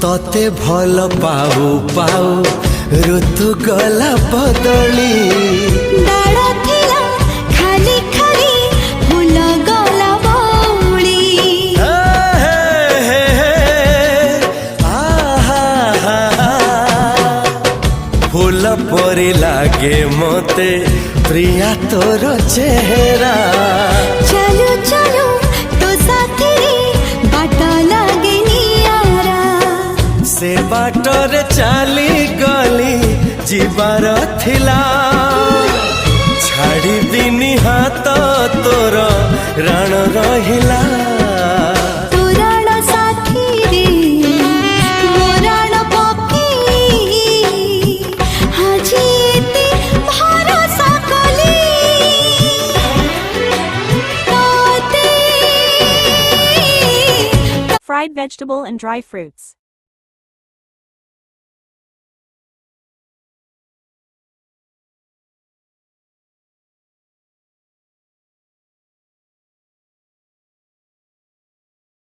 तोते भल पाऊ पाऊ ऋतु गला बदली डाळ थिला खाली खाली फूल गला बौली फूल परी लागे मते प्रिया तोर चेहरा चलो चलो तो साथी बाट लागे नियारा से बाटरे चली गली जीवार थिला छाड़ी दिनी हाथ तोर राण रहिला तोराण साथी रे मोराण पकी हाजी एते भरोसा कली तोते Fried vegetable and dry fruits.